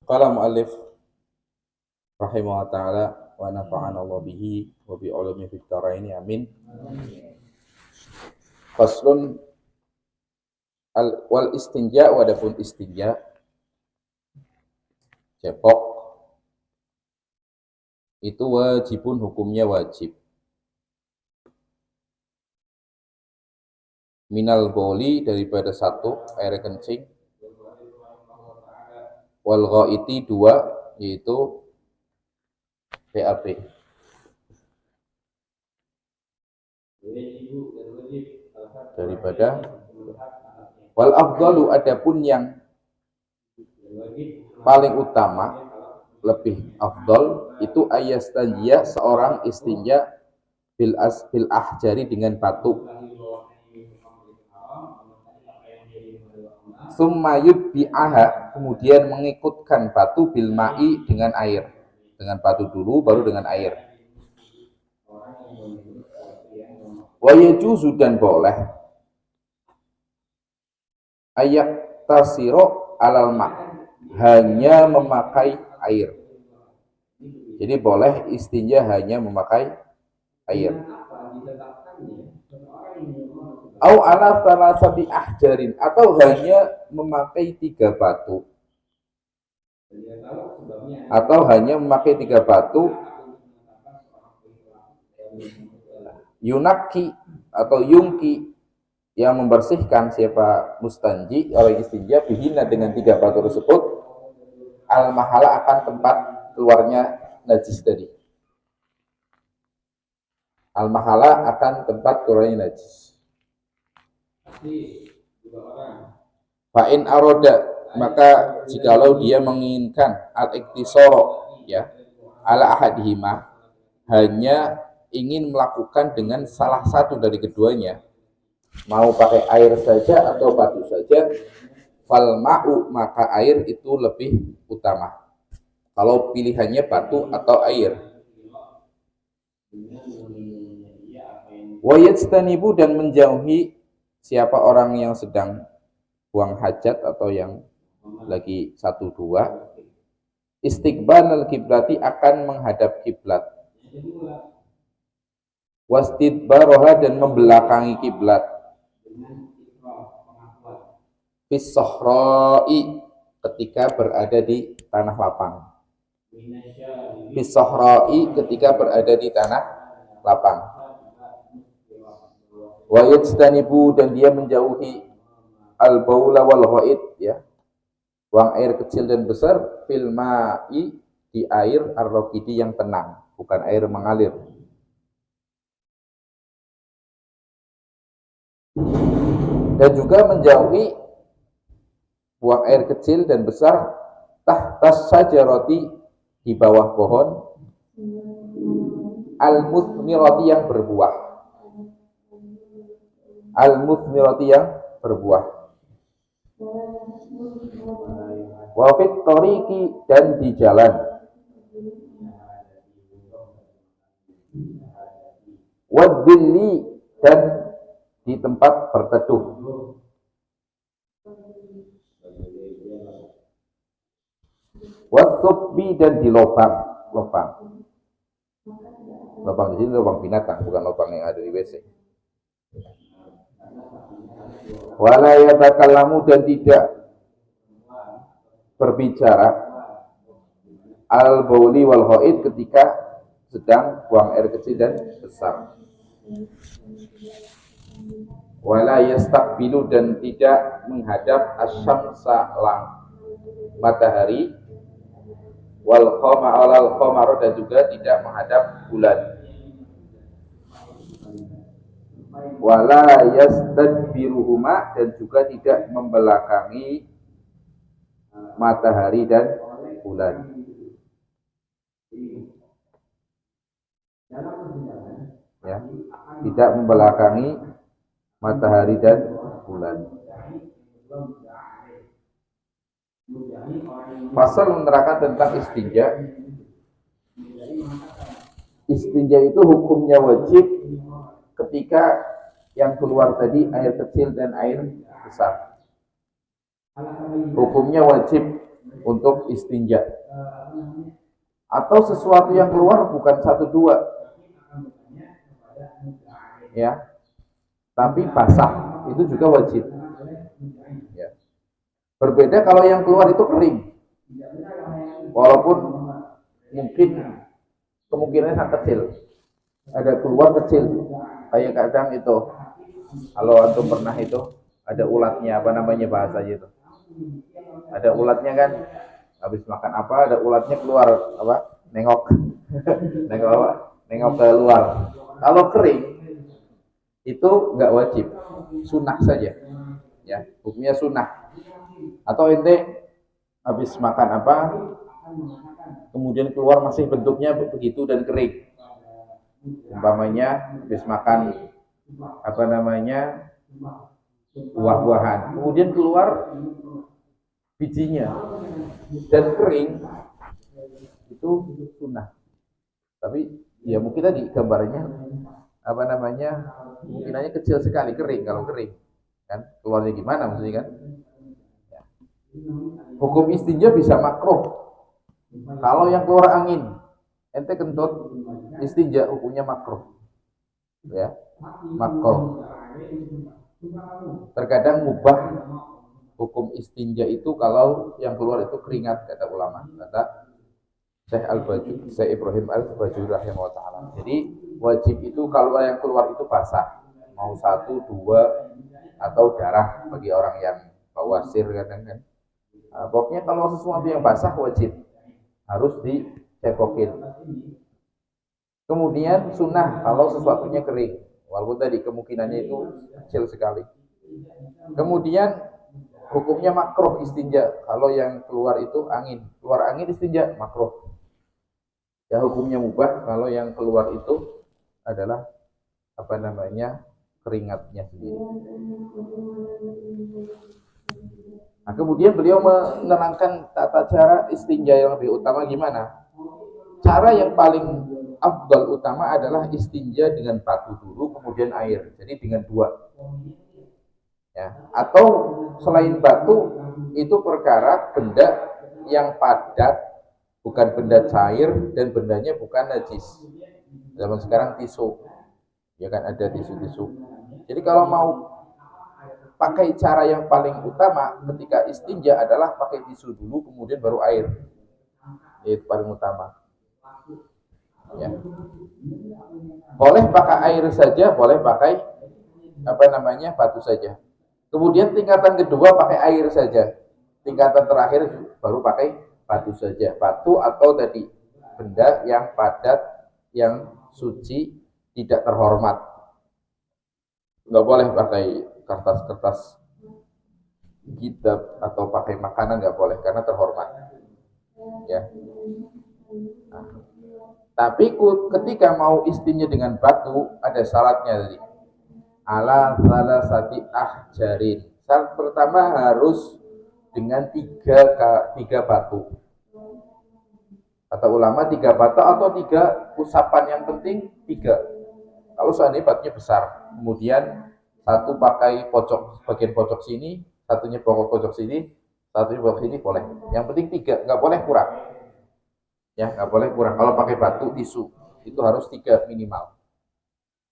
Qala mu'allif rahimahullah ta'ala wa nafa'ana Allah bihi wa bi ulumi fid dharain amin. Faslun wal istinja, wadapun istinja cepok itu wajibun, hukumnya wajib. Minal boli, daripada satu air kencing, wal ghaiti dua, yaitu BAB. Daripada wal afdalu, adapun yang paling utama, lebih afdal itu ayastanjia, seorang istinja bil ahjari, dengan batu. Summa yudbi'aha, kemudian mengikutkan batu bil ma'i, dengan air. Dengan batu dulu baru dengan air. Wa yajuzu, dan boleh, ayak tasiro alal ma', hanya memakai air. Jadi boleh istinja hanya memakai air. Au ala salasati ahjarin, atau hanya memakai 3 batu. Atau hanya memakai 3 batu. Yunaki atau yungki, yang membersihkan siapa mustanji, orang istinja, bihina, dengan 3 batu tersebut, al mahala, akan tempat keluarnya najis tadi. Al mahala, akan tempat keluarnya najis. Fa'in aroda, maka jikalau dia menginginkan al-iktisoro, ya, ala ahadihima, hanya ingin melakukan dengan salah satu dari keduanya, mau pakai air saja atau batu saja, fal ma'u, maka air itu lebih utama kalau pilihannya batu atau air. Wa yajtanibu, dan menjauhi siapa orang yang sedang buang hajat atau yang lagi 1-2, istiqbalal kiblati, akan menghadap kiblat. Wastidbaroha, dan membelakangi kiblat. Fisohroi, ketika berada di tanah lapang. Fisohroi, ketika berada di tanah lapang. Wa yajtanibu, dan dia menjauhi al-baula wal ghaid, ya, buang air kecil dan besar, fil ma'i, di air, ar-raqidi, yang tenang, bukan air mengalir. Dan juga menjauhi buang air kecil dan besar tahtas sajarati, di bawah pohon, al-muthmirati, yang berbuah. Al-muthmirati, yang berbuah. Wa fit tariqi, dan di jalan. Wa dhilli, dan di tempat berteduh. Wa thubbi, dan di lubang. Lubang di sini lubang binatang, bukan lubang yang ada di WC. Wala yatakallamu, dan tidak berbicara al-bauli wal ghaid, ketika sedang buang air kecil dan besar. Wala yastaqbilu, dan tidak menghadap asyamsa, matahari, wal qamar, dan juga tidak menghadap bulan. Wala yastadbiruhuma, dan juga tidak membelakangi matahari dan bulan. Ya, tidak membelakangi matahari dan bulan. Pasal menerangkan tentang istinja. Istinja itu hukumnya wajib ketika yang keluar tadi air kecil dan air besar. Hukumnya wajib untuk istinja. Atau sesuatu yang keluar bukan 1-2, ya, tapi basah, itu juga wajib. Ya. Berbeda kalau yang keluar itu kering, walaupun mungkin kemungkinannya sangat kecil, ada keluar kecil, kayak kadang itu, kalau antum pernah itu ada ulatnya, apa namanya bahasanya itu, ada ulatnya kan, habis makan apa ada ulatnya keluar, apa, nengok nengok apa, nengok ke luar. Kalau kering itu nggak wajib, sunnah saja, ya, hukumnya sunnah. Atau ente habis makan apa kemudian keluar masih bentuknya begitu dan kering, umpamanya habis makan apa namanya buah-buahan kemudian keluar bijinya dan kering, itu sunnah. Tapi ya mungkin tadi gambarnya apa namanya kemungkinannya kecil sekali, kering. Kalau kering kan keluarnya gimana maksudnya kan. Ya. Hukum istinja bisa makruh kalau yang keluar angin, ente kentut istinja hukumnya makruh, ya, makruh. Terkadang mubah hukum istinja itu kalau yang keluar itu keringat, kata ulama, kata Syekh Ibrahim Al-Bajuri rahimahullah ta'ala. Jadi wajib itu kalau yang keluar itu basah, mau 1-2 atau darah bagi orang yang bawasir kadang kan. Nah, pokoknya kalau sesuatu yang basah wajib harus dicekokin. Kemudian sunnah kalau sesuatunya kering, walaupun tadi kemungkinannya itu kecil sekali. Kemudian hukumnya makruh istinja kalau yang keluar itu angin, keluar angin istinja makruh. Ya hukumnya mubah kalau yang keluar itu adalah apa namanya keringatnya sendiri. Nah, kemudian beliau menerangkan tata cara istinja yang lebih utama gimana. Cara yang paling afdal utama adalah istinja dengan batu dulu kemudian air. Jadi dengan 2. Ya, atau selain batu itu perkara benda yang padat, bukan benda cair dan bendanya bukan najis. Zaman sekarang tisu, ya kan ada tisu-tisu. Jadi kalau mau pakai cara yang paling utama ketika istinja adalah pakai tisu dulu kemudian baru air. Itu paling utama. Ya. Boleh pakai air saja, boleh pakai apa namanya batu saja. Kemudian tingkatan kedua pakai air saja. Tingkatan terakhir baru pakai batu saja. Batu atau tadi benda yang padat, yang suci, tidak terhormat. Nggak boleh pakai kertas-kertas kitab atau pakai makanan, nggak boleh karena terhormat. Ya. Nah, tapi ketika mau istinja dengan batu ada syaratnya tadi. Ala salasati ahjarin. Syarat pertama harus dengan 3 batu. Kata ulama 3 batu atau 3 usapan, yang penting 3. Kalau seandainya batunya besar, kemudian satu pakai pojok, bagian pojok sini, satunya pojok sini, satunya pojok sini, boleh. Yang penting 3, nggak boleh kurang. Ya, nggak boleh kurang. Kalau pakai batu tisu itu harus 3 minimal.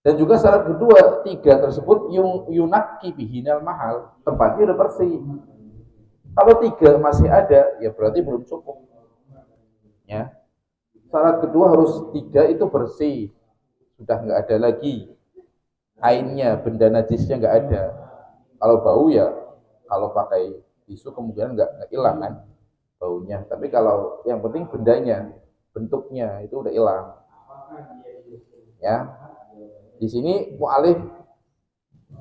Dan juga syarat kedua, 3 tersebut yunaki bihinal mahal, tempatnya udah bersih. Kalau 3 masih ada, ya berarti belum cukup. Ya, syarat kedua harus 3 itu bersih, sudah nggak ada lagi ainnya, benda najisnya nggak ada. Kalau bau ya, kalau pakai tisu kemungkinan nggak hilang kan baunya. Tapi kalau yang penting bendanya, bentuknya itu udah hilang. Ya, di sini mu'alif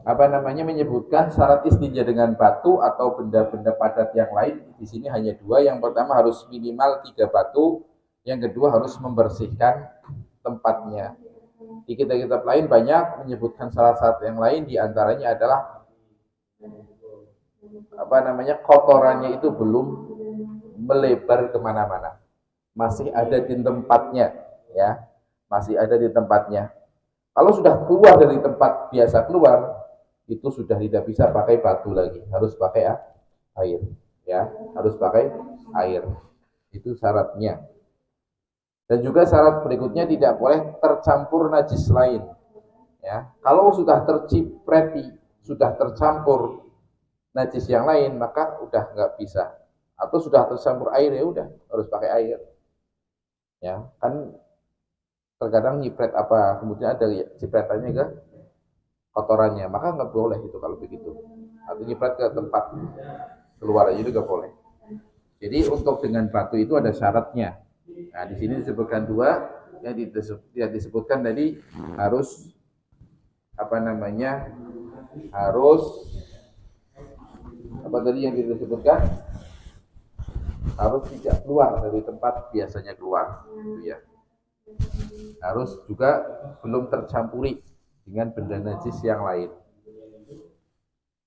apa namanya menyebutkan syarat istinja dengan batu atau benda-benda padat yang lain. Di sini hanya 2. Yang pertama harus minimal 3 batu. Yang kedua harus membersihkan tempatnya. Di kitab-kitab lain banyak menyebutkan salah satu yang lain, diantaranya adalah apa namanya kotorannya itu belum melebar kemana-mana, masih ada di tempatnya, ya, masih ada di tempatnya. Kalau sudah keluar dari tempat biasa keluar, itu sudah tidak bisa pakai batu lagi, harus pakai air. ya, harus pakai air. Itu syaratnya. Dan juga syarat berikutnya tidak boleh tercampur najis lain. Ya, kalau sudah tercipreti, sudah tercampur najis yang lain, maka udah nggak bisa. Atau sudah tercampur air ya udah harus pakai air. Ya, kan terkadang nyipret apa, kemudian ada cipretannya ke kotorannya, maka nggak boleh itu kalau begitu. Atau nyipret ke tempat keluar aja juga boleh. Jadi untuk dengan batu itu ada syaratnya. Nah, di sini disebutkan dua, yang disebutkan tadi harus apa namanya? Harus apa tadi yang disebutkan? Harus tidak keluar dari tempat biasanya keluar, gitu ya. Harus juga belum tercampuri dengan benda najis yang lain.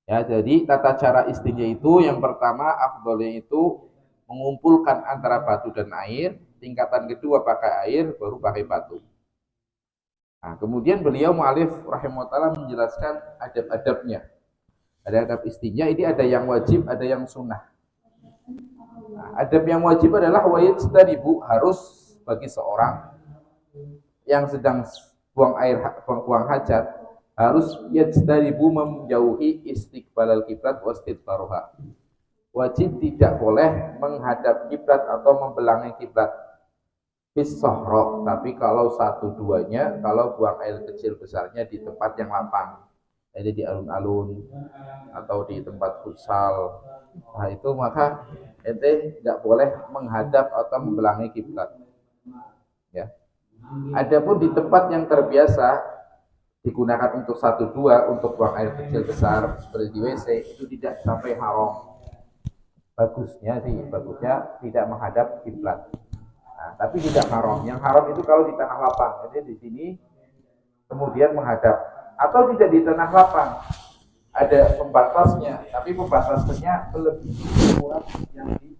Ya, jadi tata cara istinja itu yang pertama afdolnya itu mengumpulkan antara batu dan air, tingkatan kedua pakai air, baru pakai batu. Nah, kemudian beliau mu'alif rahimahullah menjelaskan adab-adabnya. Ada adab istinja, ini ada yang wajib, ada yang sunnah. Nah, adab yang wajib adalah wajib harus bagi seorang yang sedang buang hajat harus yajtanibu menjauhi istiqbalal kiblat wa istidbaruha. Wajib tidak boleh menghadap kiblat atau membelangi kiblat. Bisohro, tapi kalau satu duanya, kalau buang air kecil besarnya di tempat yang lapang, jadi di alun-alun atau di tempat futsal, nah itu maka ente tidak boleh menghadap atau membelangi kiblat. Ya. Adapun di tempat yang terbiasa digunakan untuk satu dua untuk buang air kecil besar seperti di WC itu tidak sampai haram. Bagusnya tidak menghadap kiblat. Nah, tapi tidak haram. Yang haram itu kalau di tanah lapang. Jadi di sini kemudian menghadap atau tidak di tanah lapang. Ada pembatasnya, tapi pembatasnya melebihi ukuran yang di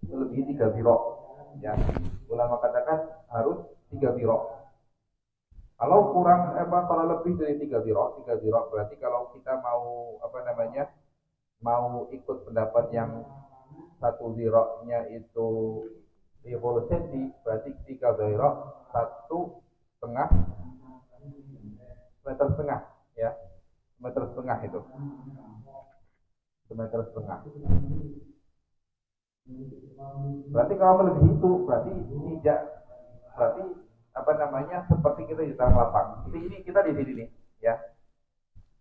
melebihi 3 birok. Ya, ulama katakan harus 3 birok. Kalau kalau lebih dari 3 birok berarti kalau kita mau ikut pendapat yang satu biroknya itu 50 cm, berarti 3 birok 1,5 meter, ya, meter setengah itu, 1,5 meter. Berarti kalau melebihi itu berarti seperti kita di tanah lapang. Ini kita di sini nih, ya.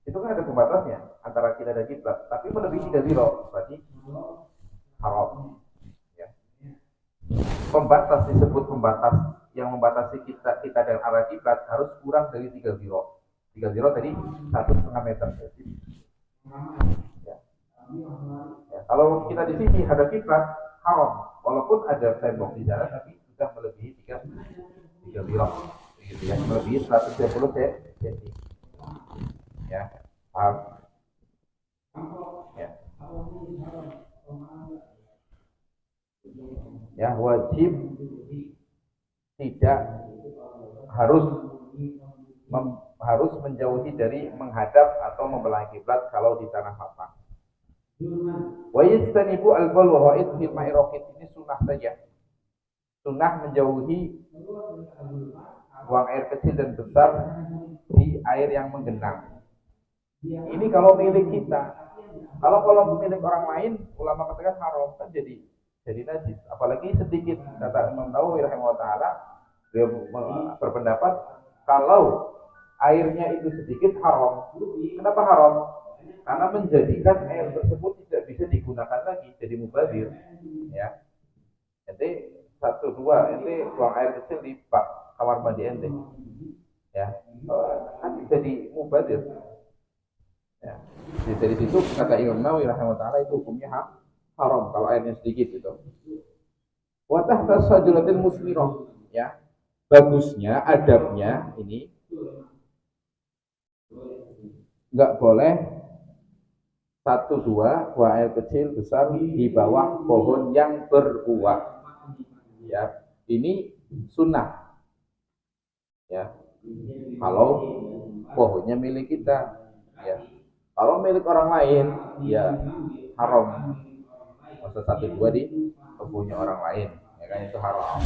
Itu kan ada pembatasnya antara kita dan kiblat, tapi melebihi 3 ziro berarti haram. Ya. Pembatas disebut pembatas yang membatasi kita dan arah kiblat harus kurang dari 3 ziro. 3 ziro tadi 1,5 meter. Ya. Ya, kalau kita di sini ada kiblat haram, walaupun ada tembok di sana tapi sudah melebihi 3 ziro, gitu ya, melebihi 120 cm. Ya, paham? Ya. Ya, wajib tidak harus menjauhi dari menghadap atau membelah kiblat kalau di tanah lapang. Wa yastanibu al-bal wa wa'id fil ma'iraqit, ini sunnah saja. Sunnah menjauhi buang air kecil dan besar di air yang menggenang. Ini kalau milik kita. Kalau milik orang lain, ulama katakan haram, kan jadi najis. Apalagi sedikit, kata Imam Nawawi rahimahullah taala, dia berpendapat kalau airnya itu sedikit haram. Kenapa haram? Karena menjadikan air tersebut tidak bisa digunakan lagi, jadi mubazir. Ya, ente buang air kecil di kamar mandi ente, ya, kan jadi mubazir. Ya. Jadi dari situ kata Imam Nawawi rahimahullah itu hukumnya haram kalau airnya sedikit itu. Wa tahta sajulatil musmirah, ya. Bagusnya adabnya ini enggak boleh satu dua buang air kecil besar di bawah pohon yang berbuah. Ya, ini sunnah. Ya, kalau pohonnya milik kita, ya. Kalau milik orang lain, ya haram. masa satu dua di kebunnya orang lain, ya kan itu haram.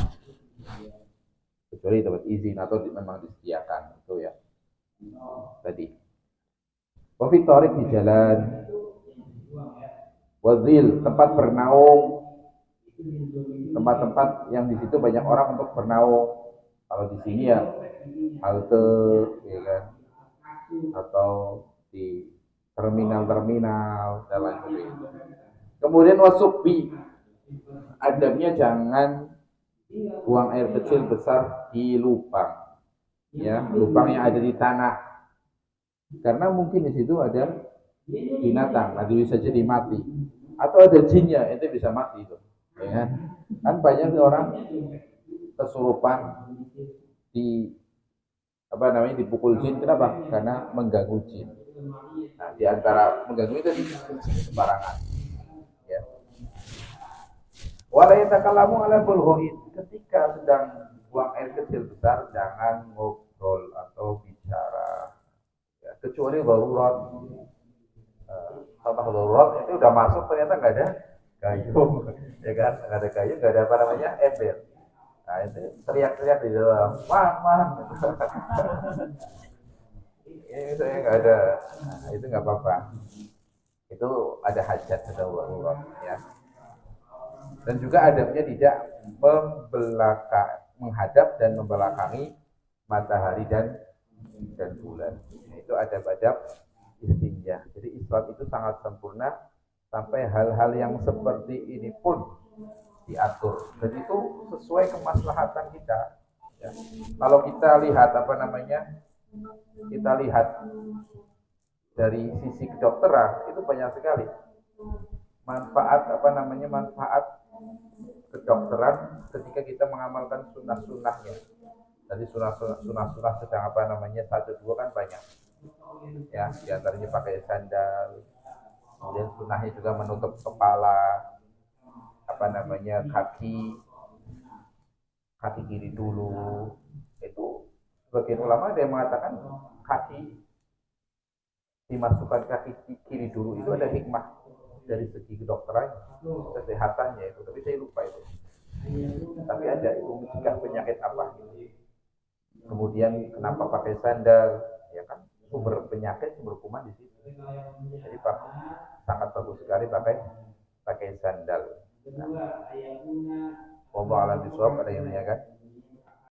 Kecuali dapat izin atau memang disediakan itu ya tadi. Wafitorik di jalan, wazil tempat bernaung, tempat-tempat yang di situ banyak orang untuk bernaung. Kalau di sini ya halte, ya kan, atau di terminal-terminal dan lain sebagainya. Kemudian wasubi, adabnya jangan buang air kecil besar di lubang, ya lubang yang ada di tanah, karena mungkin di situ ada binatang, nanti bisa jadi mati, atau ada jinnya, itu bisa mati itu, ya kan banyak orang kesurupan di apa namanya dipukul jin, kenapa? Karena mengganggu jin. Nah, di antara mengganggu itu di sembarangan, ya. Wala yatakallamu ala bulghain, ketika sedang buang air kecil besar jangan ngobrol atau bicara, ya, kecuali darurat. Contoh darurat itu udah masuk ternyata nggak ada gayung, ya kan, nggak ada gayung, nggak ada apa namanya ember. Nah itu teriak-teriak di dalam, man, ini saya nggak ada, nah, itu nggak apa-apa. Itu ada hajat, ada darurat, ya. Dan juga adabnya tidak menghadap dan membelakangi matahari dan bulan. Nah, itu adab-adab istinja. Jadi Islam itu sangat sempurna sampai hal-hal yang seperti ini pun diatur. Dan itu sesuai kemaslahatan kita. Ya. Kalau kita lihat apa namanya, kita lihat dari sisi kedokteran itu banyak sekali manfaat apa namanya manfaat kedokteran ketika kita mengamalkan sunnah-sunnahnya. Tadi sunnah-sunnah sedang apa namanya satu dua kan banyak, ya diantaranya pakai sandal, kemudian sunnahnya juga menutup kepala, apa namanya kaki kiri dulu. Itu sebagian ulama ada yang mengatakan kaki dimasukkan kaki kiri dulu itu ada hikmah dari segi kedokteran kesehatannya itu, tapi saya lupa itu. Tapi ada itu mencegah penyakit apa gitu. Kemudian kenapa pakai sandal, ya kan sumber penyakit, sumber kuman di situ. Jadi Pak, sangat bagus sekali pakai sandal. Nah, wallahu a'lam bishawab, ada yang menanyakan.